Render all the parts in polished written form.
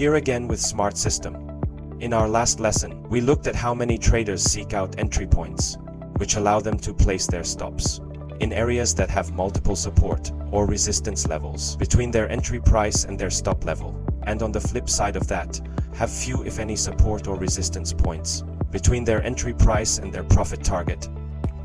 Here again with Smart System. In our last lesson, we looked at how many traders seek out entry points, which allow them to place their stops in areas that have multiple support or resistance levels between their entry price and their stop level, and on the flip side of that, have few if any support or resistance points between their entry price and their profit target.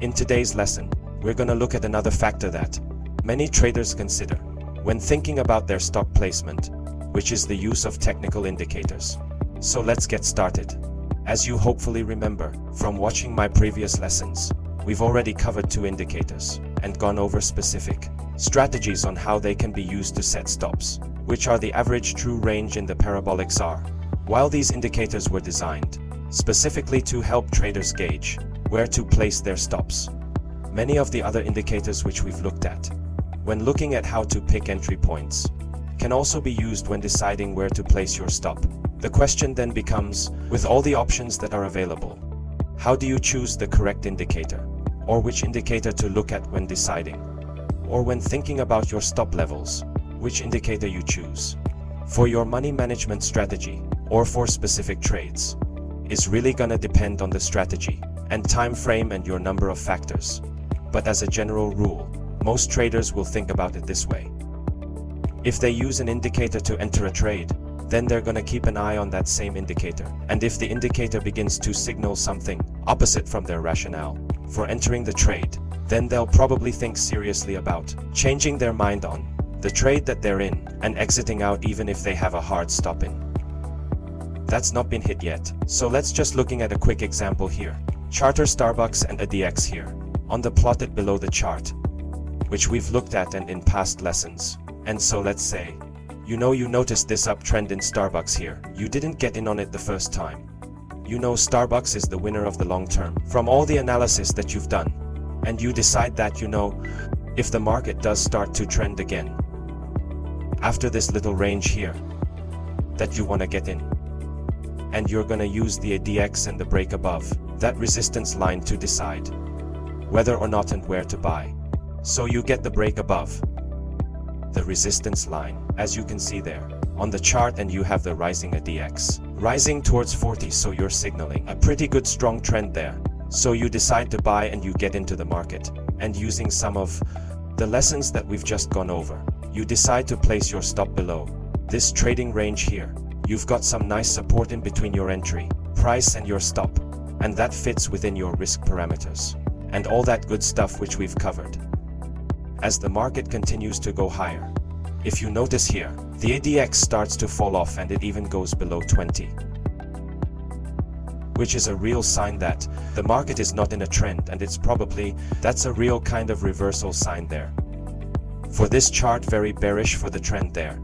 In today's lesson, we're going to look at another factor that many traders consider when thinking about their stock placement, which is the use of technical indicators. So let's get started. As you hopefully remember from watching my previous lessons, we've already covered two indicators and gone over specific strategies on how they can be used to set stops, which are the average true range in the parabolic SAR. While these indicators were designed specifically to help traders gauge where to place their stops, many of the other indicators which we've looked at when looking at how to pick entry points can also be used when deciding where to place your stop. The question then becomes, with all the options that are available, how do you choose the correct indicator, or which indicator to look at when deciding, or when thinking about your stop levels, which indicator you choose for your money management strategy or for specific trades is really gonna depend on the strategy and time frame and your number of factors. But as a general rule, most traders will think about it this way. If they use an indicator to enter a trade, then they're gonna keep an eye on that same indicator. And if the indicator begins to signal something opposite from their rationale for entering the trade, then they'll probably think seriously about changing their mind on the trade that they're in and exiting out even if they have a hard stop in. That's not been hit yet. So let's just looking at a quick example here. Charter Starbucks and ADX here on the plotted below the chart, which we've looked at and in past lessons. And so let's say, you noticed this uptrend in Starbucks here. You didn't get in on it the first time. Starbucks is the winner of the long term from all the analysis that you've done. And you decide that, if the market does start to trend again after this little range here, that you want to get in. And you're going to use the ADX and the break above that resistance line to decide whether or not and where to buy. So you get the break above the resistance line, as you can see there on the chart, and you have the rising ADX rising towards 40, so you're signaling a pretty good strong trend there. So you decide to buy and you get into the market, and using some of the lessons that we've just gone over, you decide to place your stop below this trading range here. You've got some nice support in between your entry price and your stop, and that fits within your risk parameters and all that good stuff which we've covered. As the market continues to go higher, if you notice here, the ADX starts to fall off and it even goes below 20, which is a real sign that the market is not in a trend, and that's a real kind of reversal sign there. For this chart, very bearish for the trend there.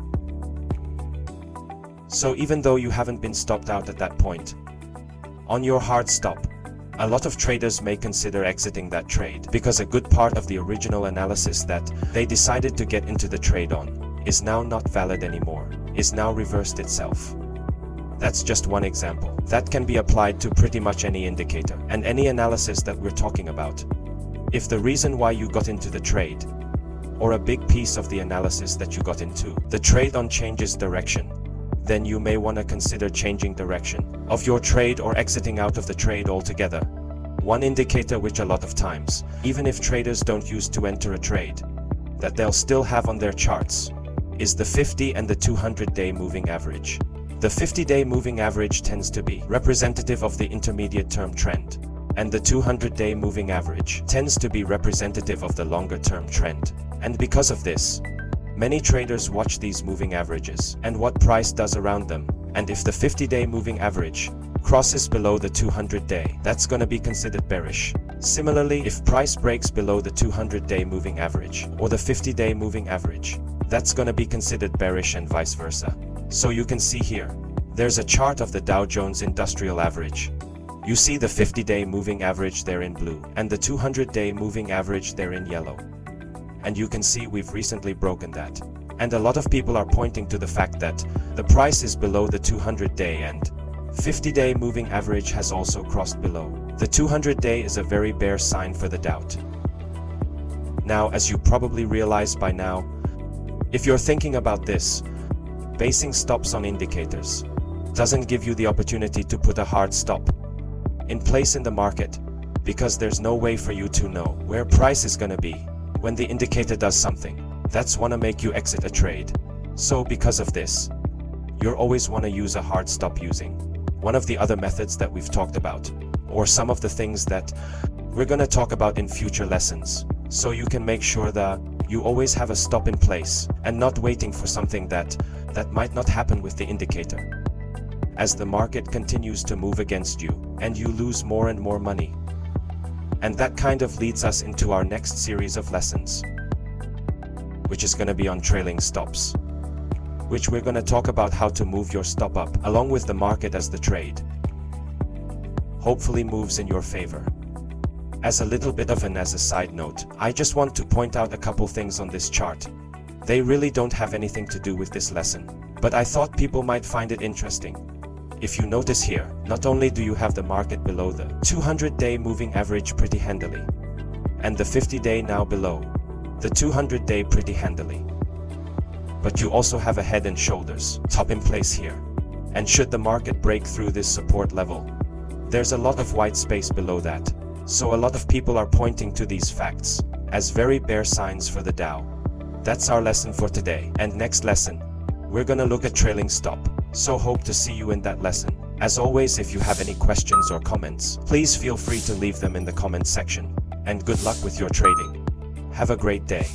So even though you haven't been stopped out at that point on your hard stop, a lot of traders may consider exiting that trade because a good part of the original analysis that they decided to get into the trade on is now not valid anymore, is now reversed itself. That's just one example. That can be applied to pretty much any indicator and any analysis that we're talking about. If the reason why you got into the trade, or a big piece of the analysis that you got into the trade on, changes direction, then you may want to consider changing direction of your trade or exiting out of the trade altogether. One indicator which a lot of times, even if traders don't use to enter a trade, that they'll still have on their charts is the 50 and the 200-day moving average. The 50-day moving average tends to be representative of the intermediate term trend, and the 200-day moving average tends to be representative of the longer term trend. And because of this, many traders watch these moving averages and what price does around them, and if the 50-day moving average crosses below the 200-day, that's going to be considered bearish. Similarly, if price breaks below the 200-day moving average or the 50-day moving average, that's going to be considered bearish, and vice versa. So you can see here, there's a chart of the Dow Jones Industrial Average. You see the 50-day moving average there in blue and the 200-day moving average there in yellow. And you can see we've recently broken that. And a lot of people are pointing to the fact that the price is below the 200-day, and 50-day moving average has also crossed below. The 200-day is a very bear sign for the doubt. Now, as you probably realized by now, if you're thinking about this, Basing stops on indicators doesn't give you the opportunity to put a hard stop in place in the market, because there's no way for you to know where price is gonna be when the indicator does something that's wanna make you exit a trade. So because of this, you'll always wanna use a hard stop using one of the other methods that we've talked about, or some of the things that we're gonna talk about in future lessons, so you can make sure that you always have a stop in place and not waiting for something that might not happen with the indicator, as the market continues to move against you and you lose more and more money. And that kind of leads us into our next series of lessons, which is going to be on trailing stops, which we're going to talk about how to move your stop up along with the market as the trade hopefully moves in your favor. As a little bit of as a side note, I just want to point out a couple things on this chart. They really don't have anything to do with this lesson, but I thought people might find it interesting. If you notice here, not only do you have the market below the 200-day moving average pretty handily, and the 50-day now below the 200-day pretty handily, but you also have a head and shoulders top in place here. And should the market break through this support level, there's a lot of white space below that. So a lot of people are pointing to these facts as very bear signs for the Dow. That's our lesson for today. And next lesson, we're gonna look at trailing stop. So hope to see you in that lesson. As always, if you have any questions or comments, please feel free to leave them in the comment section. And good luck with your trading. Have a great day.